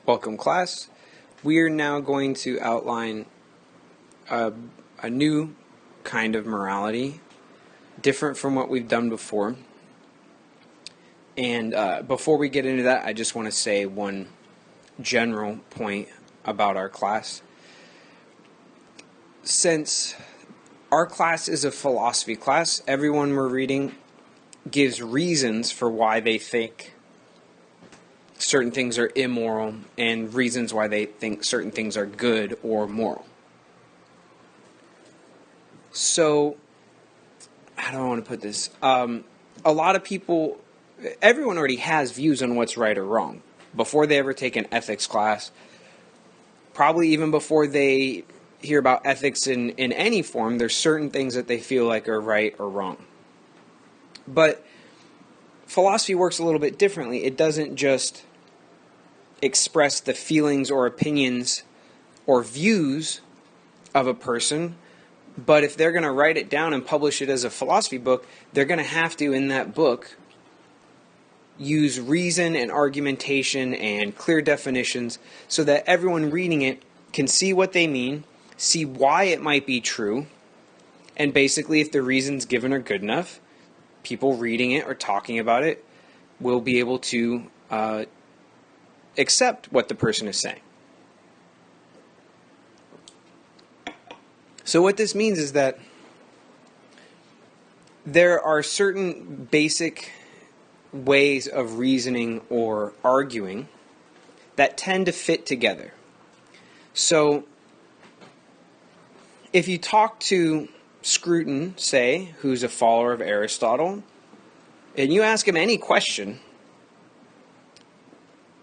Welcome, class. We are now going to outline a new kind of morality, different from what we've done before. And before we get into that, I just want to say one general point about our class. Since our class is a philosophy class, everyone we're reading gives reasons for why they think certain things are immoral and reasons why they think certain things are good or moral. So, how do I want to put this? A lot of people, everyone already has views on what's right or wrong before they ever take an ethics class, probably even before they hear about ethics in any form. There's certain things that they feel like are right or wrong. But philosophy works a little bit differently. It doesn't just express the feelings or opinions or views of a person, but if they're going to write it down and publish it as a philosophy book, they're going to have to, in that book, use reason and argumentation and clear definitions so that everyone reading it can see what they mean, see why it might be true, and basically if the reasons given are good enough, people reading it or talking about it will be able to accept what the person is saying. So what this means is that there are certain basic ways of reasoning or arguing that tend to fit together. So if you talk to Scruton, say, who's a follower of Aristotle, and you ask him any question,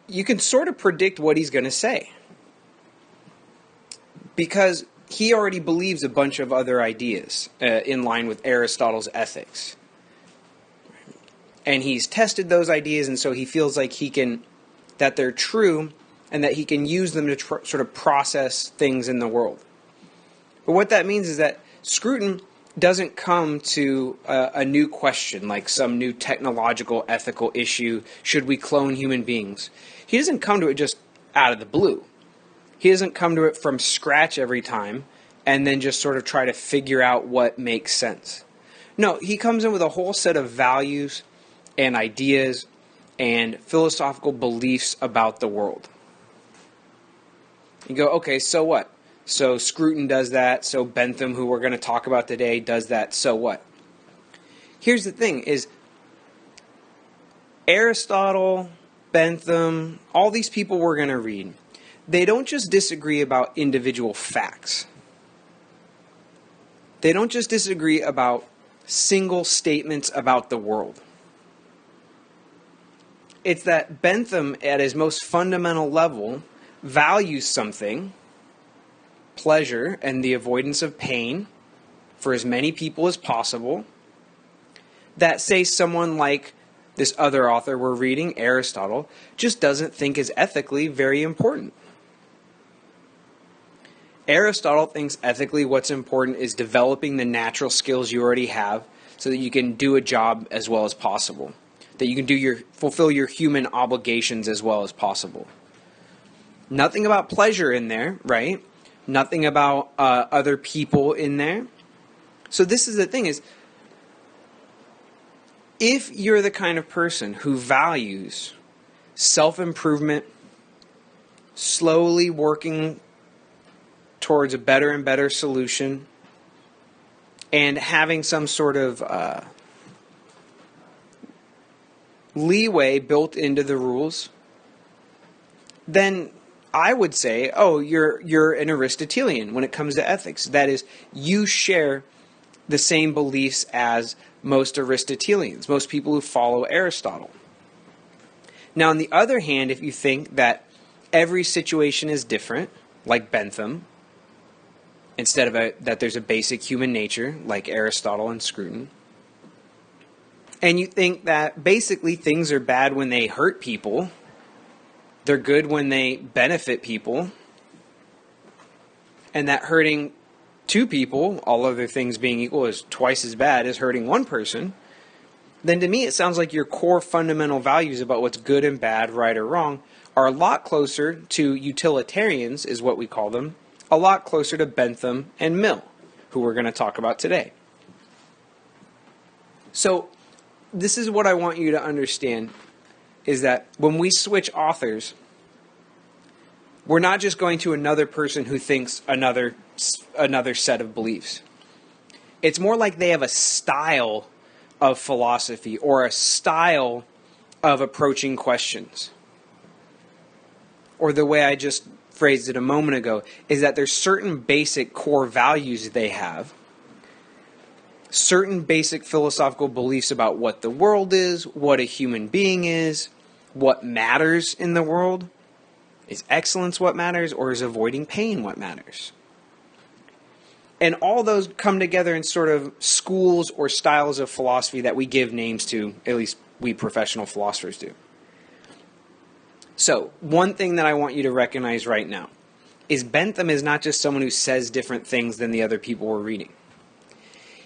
you can sort of predict what he's going to say. Because he already believes a bunch of other ideas in line with Aristotle's ethics. And he's tested those ideas, and so he feels like that they're true, and that he can use them to sort of process things in the world. But what that means is that Scruton doesn't come to a new question, like some new technological ethical issue, should we clone human beings? He doesn't come to it just out of the blue. He doesn't come to it from scratch every time and then just sort of try to figure out what makes sense. No, he comes in with a whole set of values and ideas and philosophical beliefs about the world. You go, okay, so what? So Scruton does that, so Bentham, who we're going to talk about today, does that, so what? Here's the thing, is Aristotle, Bentham, all these people we're going to read, they don't just disagree about individual facts. They don't just disagree about single statements about the world. It's that Bentham, at his most fundamental level, values something, pleasure and the avoidance of pain for as many people as possible, that, say, someone like this other author we're reading, Aristotle, just doesn't think is ethically very important. Aristotle thinks ethically what's important is developing the natural skills you already have so that you can do a job as well as possible, that you can fulfill your human obligations as well as possible. Nothing about pleasure in there, right? Nothing about other people in there. So this is the thing, is if you're the kind of person who values self-improvement, slowly working towards a better and better solution, and having some sort of leeway built into the rules, then I would say, oh, you're an Aristotelian when it comes to ethics. That is, you share the same beliefs as most Aristotelians, most people who follow Aristotle. Now, on the other hand, if you think that every situation is different, like Bentham, instead of that there's a basic human nature, like Aristotle and Scruton, and you think that basically things are bad when they hurt people, they're good when they benefit people, and that hurting two people, all other things being equal, is twice as bad as hurting one person, then to me it sounds like your core fundamental values about what's good and bad, right or wrong, are a lot closer to utilitarians, is what we call them, a lot closer to Bentham and Mill, who we're going to talk about today. So this is what I want you to understand, is that when we switch authors, we're not just going to another person who thinks another set of beliefs. It's more like they have a style of philosophy or a style of approaching questions. Or the way I just phrased it a moment ago is that there's certain basic core values they have, certain basic philosophical beliefs about what the world is, what a human being is, what matters in the world. Is excellence what matters, or is avoiding pain what matters? And all those come together in sort of schools or styles of philosophy that we give names to, at least we professional philosophers do. So, one thing that I want you to recognize right now is Bentham is not just someone who says different things than the other people we're reading.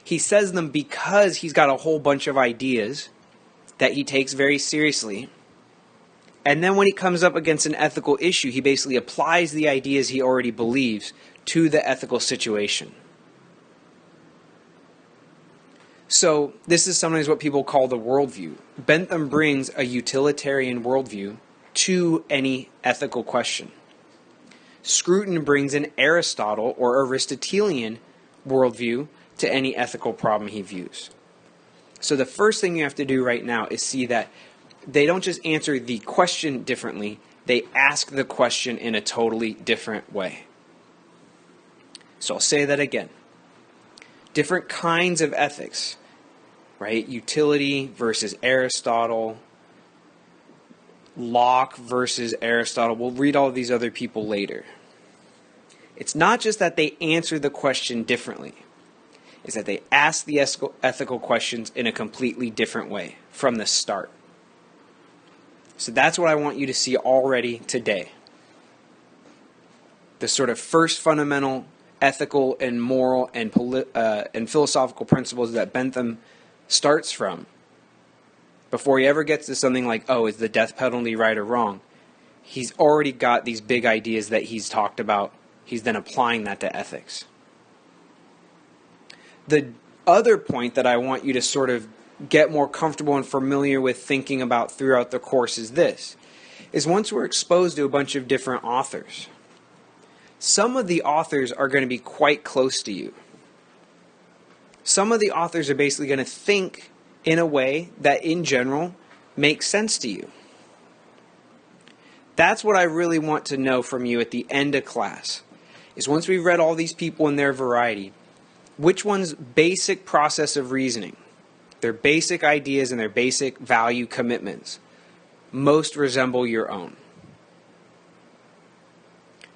He says them because he's got a whole bunch of ideas that he takes very seriously. And then when he comes up against an ethical issue, he basically applies the ideas he already believes to the ethical situation. So this is sometimes what people call the worldview. Bentham brings a utilitarian worldview to any ethical question. Scruton brings an Aristotle or Aristotelian worldview to any ethical problem he views. So the first thing you have to do right now is see that they don't just answer the question differently, they ask the question in a totally different way. So I'll say that again. Different kinds of ethics, right? Utility versus Aristotle, Locke versus Aristotle. We'll read all of these other people later. It's not just that they answer the question differently. It's that they ask the ethical questions in a completely different way from the start. So that's what I want you to see already today. The sort of first fundamental ethical and moral and philosophical principles that Bentham starts from. Before he ever gets to something like, oh, is the death penalty right or wrong? He's already got these big ideas that he's talked about. He's then applying that to ethics. The other point that I want you to sort of get more comfortable and familiar with thinking about throughout the course is this, is once we're exposed to a bunch of different authors, some of the authors are going to be quite close to you. Some of the authors are basically going to think in a way that in general makes sense to you. That's what I really want to know from you at the end of class, is once we've read all these people in their variety, which one's basic process of reasoning, their basic ideas and their basic value commitments most resemble your own.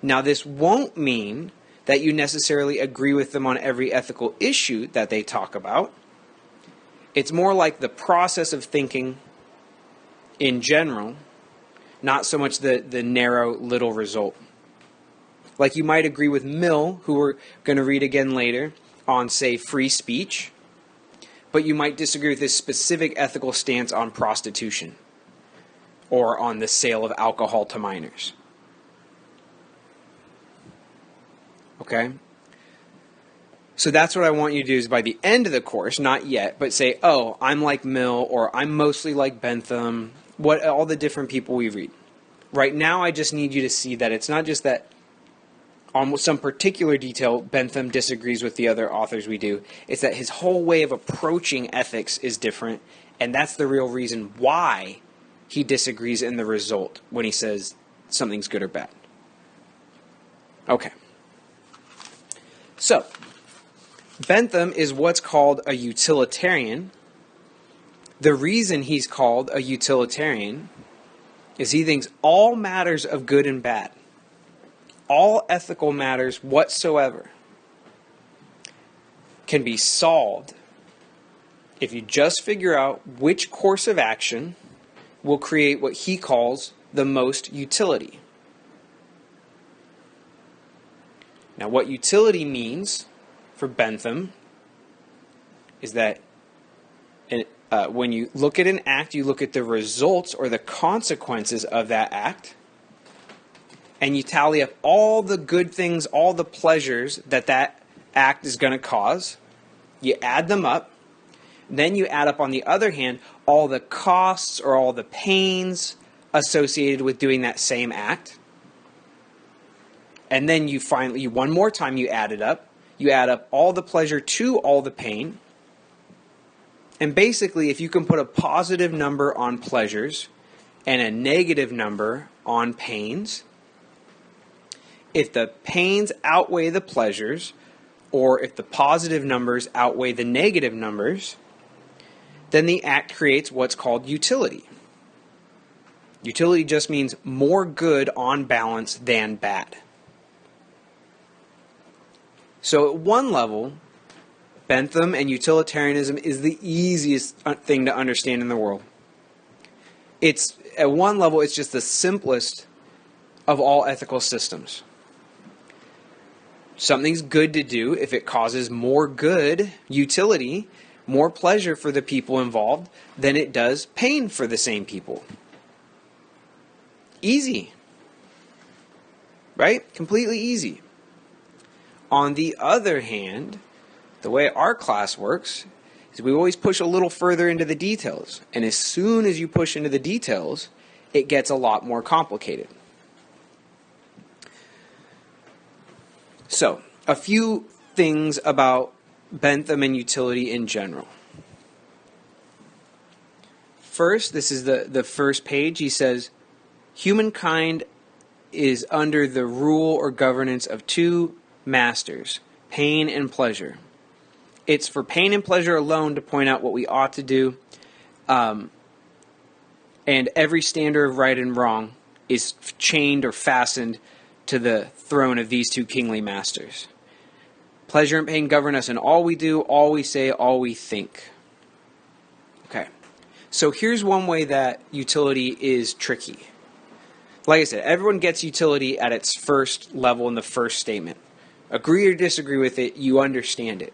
Now, this won't mean that you necessarily agree with them on every ethical issue that they talk about. It's more like the process of thinking in general, not so much the narrow little result. Like you might agree with Mill, who we're going to read again later, on, say, free speech, but you might disagree with his specific ethical stance on prostitution or on the sale of alcohol to minors. Okay? So that's what I want you to do is by the end of the course, not yet, but say, oh, I'm like Mill, or I'm mostly like Bentham, all the different people we read. Right now, I just need you to see that it's not just that on some particular detail, Bentham disagrees with the other authors we do. It's that his whole way of approaching ethics is different, and that's the real reason why he disagrees in the result when he says something's good or bad. Okay. So, Bentham is what's called a utilitarian. The reason he's called a utilitarian is he thinks all matters of good and bad, all ethical matters whatsoever, can be solved if you just figure out which course of action will create what he calls the most utility. Now, what utility means for Bentham is that When you look at an act, you look at the results or the consequences of that act, and you tally up all the good things, all the pleasures that that act is going to cause. You add them up. Then you add up, on the other hand, all the costs or all the pains associated with doing that same act. And then you finally, one more time, you add it up. You add up all the pleasure to all the pain. And basically, if you can put a positive number on pleasures and a negative number on pains, if the pains outweigh the pleasures, or if the positive numbers outweigh the negative numbers, then the act creates what's called utility. Utility just means more good on balance than bad. So at one level, Bentham and utilitarianism is the easiest thing to understand in the world. It's at one level, it's just the simplest of all ethical systems. Something's good to do if it causes more good, utility, more pleasure for the people involved than it does pain for the same people. Easy. Right? Completely easy. On the other hand, the way our class works is we always push a little further into the details. And as soon as you push into the details, it gets a lot more complicated. So, a few things about Bentham and utility in general. First, this is the first page. He says, humankind is under the rule or governance of two masters, pain and pleasure. It's for pain and pleasure alone to point out what we ought to do, and every standard of right and wrong is chained or fastened to the throne of these two kingly masters. Pleasure and pain govern us in all we do, all we say, all we think. Okay, so here's one way that utility is tricky. Like I said, everyone gets utility at its first level in the first statement. Agree or disagree with it, you understand it.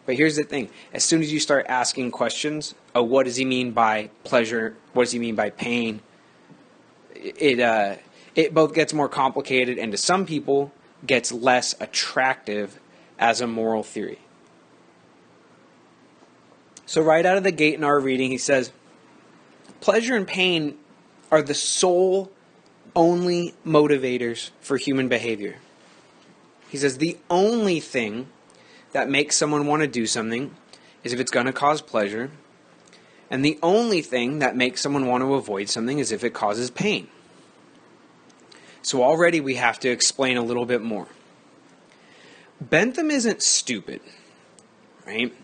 But here's the thing. As soon as you start asking questions, what does he mean by pleasure? What does he mean by pain? It both gets more complicated and to some people gets less attractive as a moral theory. So right out of the gate in our reading, he says, pleasure and pain are the sole only motivators for human behavior. He says the only thing that makes someone want to do something is if it's going to cause pleasure, and the only thing that makes someone want to avoid something is if it causes pain. So already we have to explain a little bit more. Bentham isn't stupid, right?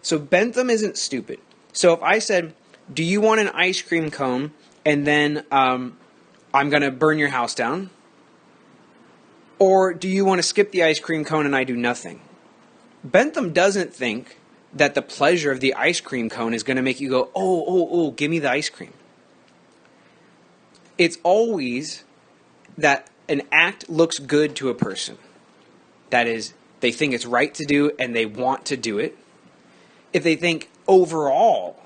So Bentham isn't stupid. So if I said, do you want an ice cream cone and then I'm going to burn your house down? Or do you want to skip the ice cream cone and I do nothing? Bentham doesn't think that the pleasure of the ice cream cone is going to make you go, oh, give me the ice cream. It's always that an act looks good to a person. That is, they think it's right to do and they want to do it. If they think overall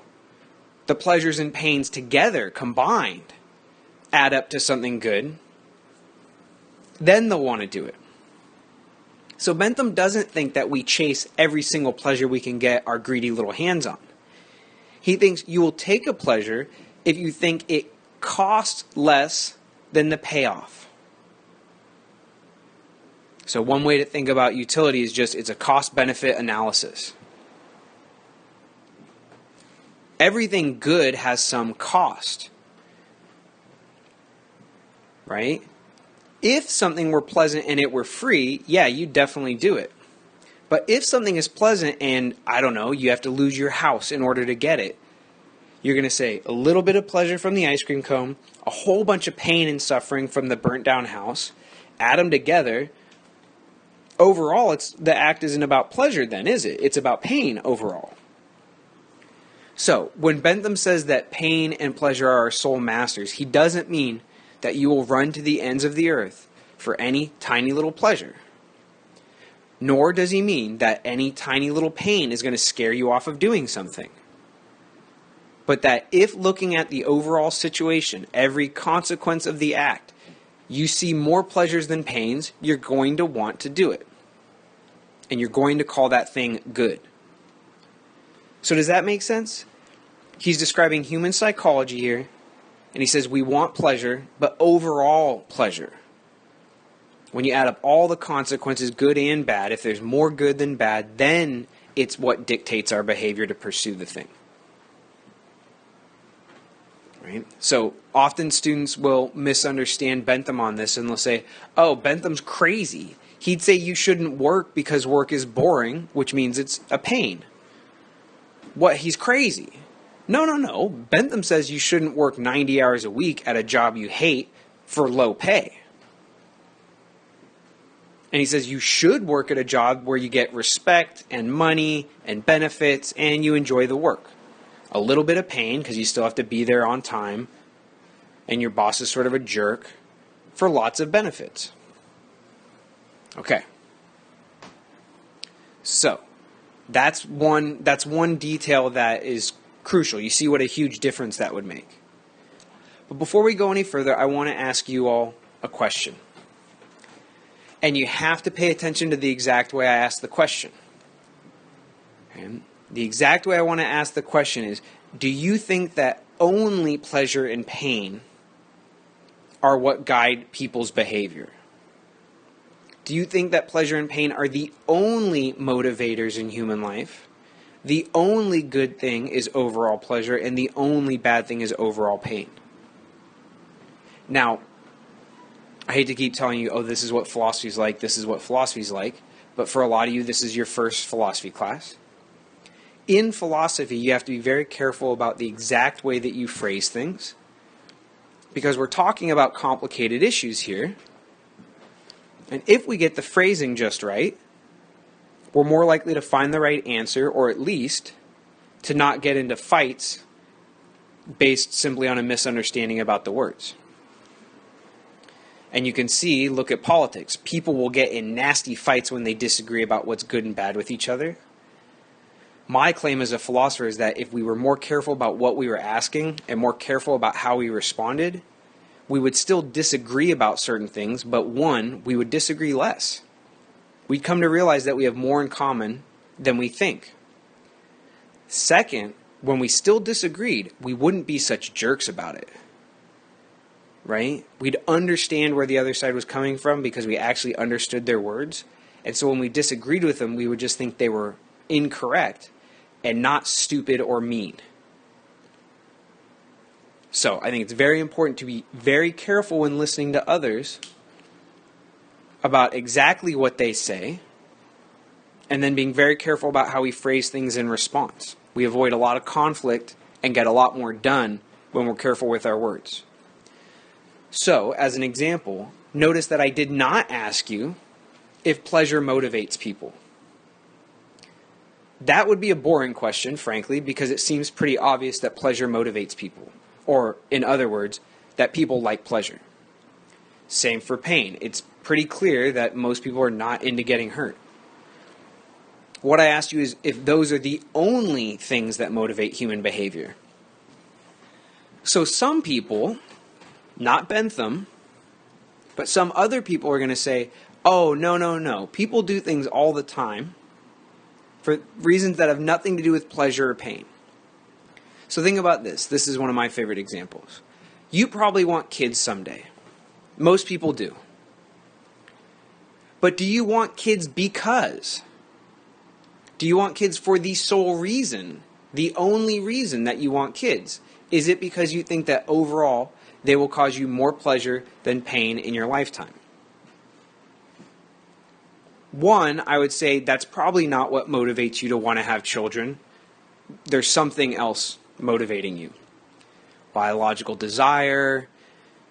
the pleasures and pains together, combined, add up to something good, then they'll want to do it. So Bentham doesn't think that we chase every single pleasure we can get our greedy little hands on. He thinks you will take a pleasure if you think it costs less than the payoff. So one way to think about utility is just it's a cost-benefit analysis. Everything good has some cost, right? If something were pleasant and it were free, yeah, you'd definitely do it. But if something is pleasant and, I don't know, you have to lose your house in order to get it, you're going to say a little bit of pleasure from the ice cream cone, a whole bunch of pain and suffering from the burnt down house, add them together. Overall, the act isn't about pleasure then, is it? It's about pain overall. So, when Bentham says that pain and pleasure are our sole masters, he doesn't mean that you will run to the ends of the earth for any tiny little pleasure. Nor does he mean that any tiny little pain is going to scare you off of doing something. but that if looking at the overall situation, every consequence of the act, you see more pleasures than pains, you're going to want to do it. And you're going to call that thing good. So does that make sense? He's describing human psychology here, and he says we want pleasure, but overall pleasure. When you add up all the consequences, good and bad, if there's more good than bad, then it's what dictates our behavior to pursue the thing. Right? So often students will misunderstand Bentham on this, and they'll say, oh, Bentham's crazy. He'd say you shouldn't work because work is boring, which means it's a pain. What? He's crazy. No. Bentham says you shouldn't work 90 hours a week at a job you hate for low pay. And he says you should work at a job where you get respect and money and benefits and you enjoy the work. A little bit of pain because you still have to be there on time and your boss is sort of a jerk, for lots of benefits. Okay. So, that's one detail that is crucial. You see what a huge difference that would make. But before we go any further, I want to ask you all a question. And you have to pay attention to the exact way I asked the question. Okay? The exact way I want to ask the question is, do you think that only pleasure and pain are what guide people's behavior? Do you think that pleasure and pain are the only motivators in human life? The only good thing is overall pleasure, and the only bad thing is overall pain. Now, I hate to keep telling you, oh, this is what philosophy's like, this is what philosophy's like, but for a lot of you, this is your first philosophy class. In philosophy, you have to be very careful about the exact way that you phrase things, because we're talking about complicated issues here, and if we get the phrasing just right, we're more likely to find the right answer, or at least to not get into fights based simply on a misunderstanding about the words. And you can see, look at politics. People will get in nasty fights when they disagree about what's good and bad with each other. My claim as a philosopher is that if we were more careful about what we were asking and more careful about how we responded, we would still disagree about certain things, but one, we would disagree less. We'd come to realize that we have more in common than we think. Second, when we still disagreed, we wouldn't be such jerks about it. Right? We'd understand where the other side was coming from because we actually understood their words. And so when we disagreed with them, we would just think they were incorrect and not stupid or mean. So I think it's very important to be very careful when listening to others about exactly what they say, and then being very careful about how we phrase things in response. We avoid a lot of conflict and get a lot more done when we're careful with our words. So, as an example, notice that I did not ask you if pleasure motivates people. That would be a boring question, frankly, because it seems pretty obvious that pleasure motivates people. Or, in other words, that people like pleasure. Same for pain. It's pretty clear that most people are not into getting hurt. What I asked you is if those are the only things that motivate human behavior. So some people, not Bentham, but some other people are going to say, oh, no. People do things all the time for reasons that have nothing to do with pleasure or pain. So think about this. This is one of my favorite examples. You probably want kids someday. Most people do. But do you want kids because? Do you want kids for the sole reason, the only reason that you want kids? Is it because you think that overall they will cause you more pleasure than pain in your lifetime? One, I would say that's probably not what motivates you to want to have children. There's something else motivating you. Biological desire.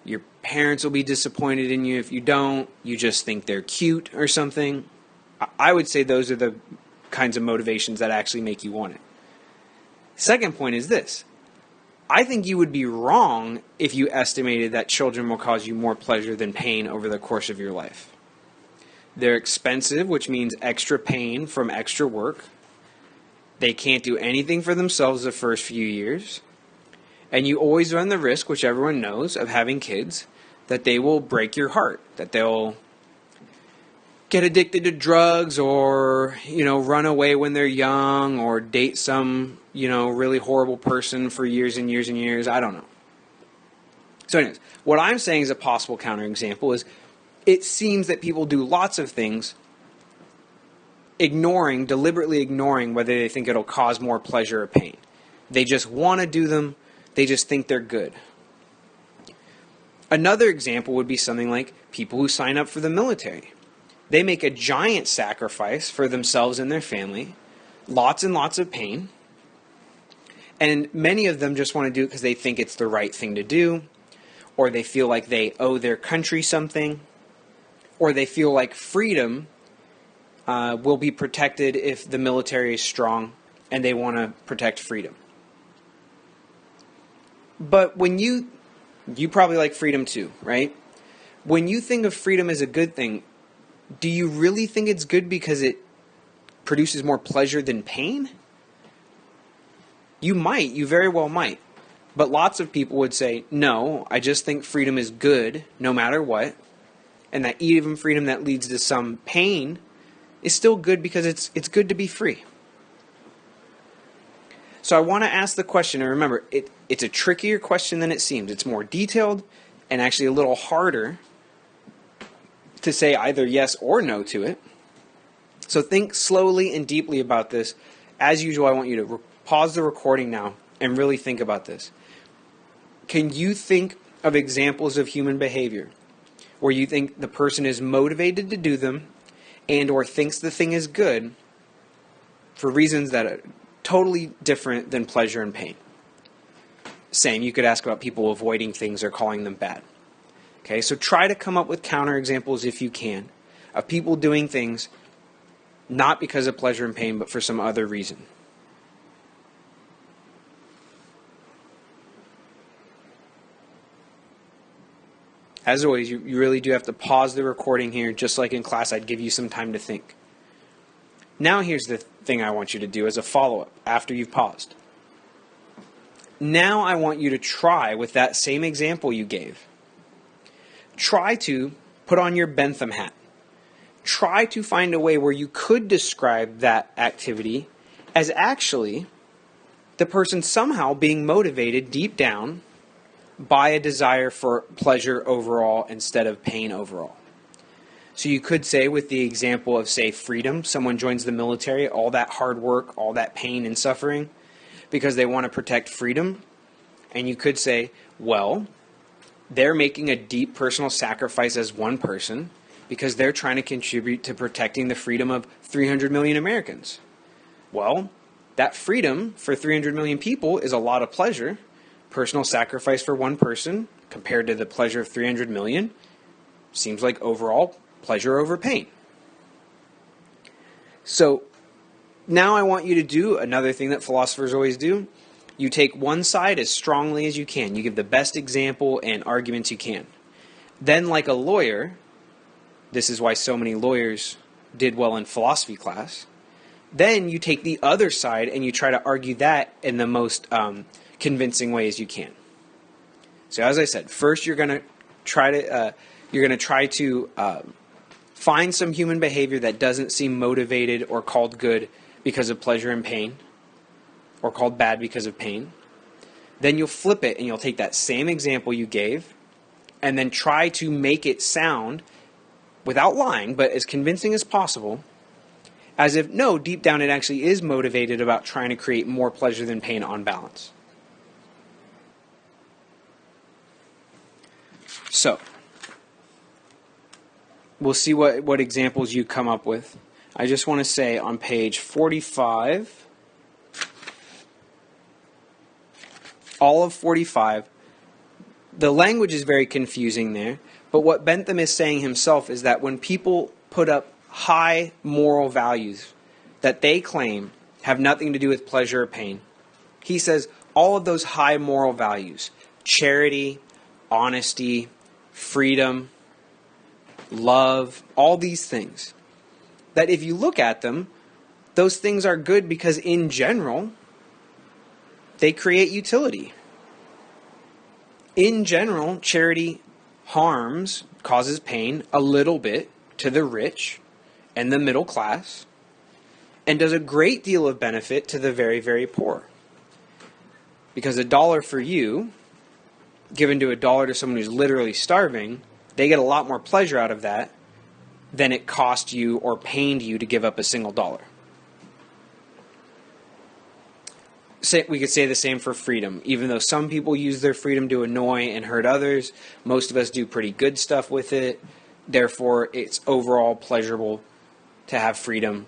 Your parents will be disappointed in you if you don't. You just think they're cute or something. I would say those are the kinds of motivations that actually make you want it. Second point is this. I think you would be wrong if you estimated that children will cause you more pleasure than pain over the course of your life. They're expensive, which means extra pain from extra work. They can't do anything for themselves the first few years. And you always run the risk, which everyone knows, of having kids, that they will break your heart, that they'll get addicted to drugs or, run away when they're young or date some, really horrible person for years and years and years. I don't know. So anyways, what I'm saying is a possible counterexample is it seems that people do lots of things deliberately ignoring whether they think it'll cause more pleasure or pain. They just want to do them. They just think they're good. Another example would be something like people who sign up for the military. They make a giant sacrifice for themselves and their family, lots and lots of pain, and many of them just want to do it because they think it's the right thing to do, or they feel like they owe their country something, or they feel like freedom will be protected if the military is strong and they want to protect freedom. But when you probably like freedom too, right? When you think of freedom as a good thing, do you really think it's good because it produces more pleasure than pain? You very well might. But lots of people would say, no, I just think freedom is good no matter what. And that even freedom that leads to some pain is still good because it's good to be free. So I want to ask the question, and remember, it's a trickier question than it seems. It's more detailed and actually a little harder to say either yes or no to it. So think slowly and deeply about this. As usual, I want you to pause the recording now and really think about this. Can you think of examples of human behavior where you think the person is motivated to do them and or thinks the thing is good for reasons that are totally different than pleasure and pain? Same, you could ask about people avoiding things or calling them bad. Okay, so try to come up with counterexamples if you can of people doing things not because of pleasure and pain, but for some other reason. As always, you really do have to pause the recording here. Just like in class, I'd give you some time to think. Now here's the thing I want you to do as a follow-up after you've paused. Now I want you to try with that same example you gave. Try to put on your Bentham hat. Try to find a way where you could describe that activity as actually the person somehow being motivated deep down by a desire for pleasure overall instead of pain overall. So you could say with the example of, say, freedom, someone joins the military, all that hard work, all that pain and suffering, because they want to protect freedom. And you could say, well, they're making a deep personal sacrifice as one person because they're trying to contribute to protecting the freedom of 300 million Americans. Well, that freedom for 300 million people is a lot of pleasure. Personal sacrifice for one person compared to the pleasure of 300 million seems like overall pleasure over pain. So now I want you to do another thing that philosophers always do. You take one side as strongly as you can. You give the best example and arguments you can. Then, like a lawyer, this is why so many lawyers did well in philosophy class, then you take the other side and you try to argue that in the most convincing way as you can. So as I said, first you're going to try to find some human behavior that doesn't seem motivated or called good because of pleasure and pain, or called bad because of pain. Then you'll flip it and you'll take that same example you gave and then try to make it sound, without lying, but as convincing as possible, as if, no, deep down it actually is motivated about trying to create more pleasure than pain on balance. So, we'll see what examples you come up with. I just want to say on page 45, all of 45, the language is very confusing there, but what Bentham is saying himself is that when people put up high moral values that they claim have nothing to do with pleasure or pain, he says all of those high moral values, charity, honesty, freedom, love, all these things, that if you look at them, those things are good because in general, they create utility. in general, charity causes pain a little bit to the rich and the middle class, and does a great deal of benefit to the very, very poor. Because $1 for you, given to $1 to someone who's literally starving, they get a lot more pleasure out of that than it cost you or pained you to give up a single dollar. We could say the same for freedom. Even though some people use their freedom to annoy and hurt others, most of us do pretty good stuff with it. Therefore, it's overall pleasurable to have freedom.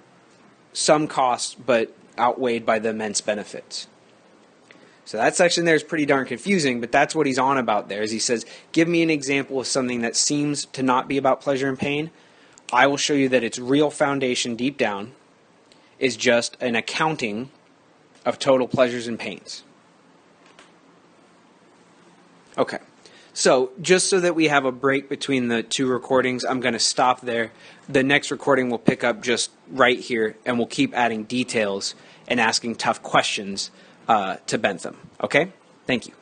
Some costs, but outweighed by the immense benefits. So that section there is pretty darn confusing, but that's what he's on about there. As he says, give me an example of something that seems to not be about pleasure and pain. I will show you that its real foundation deep down is just an accounting of total pleasures and pains. Okay, so just so that we have a break between the two recordings, I'm going to stop there. The next recording will pick up just right here, and we'll keep adding details and asking tough questions to Bentham. Okay? Thank you.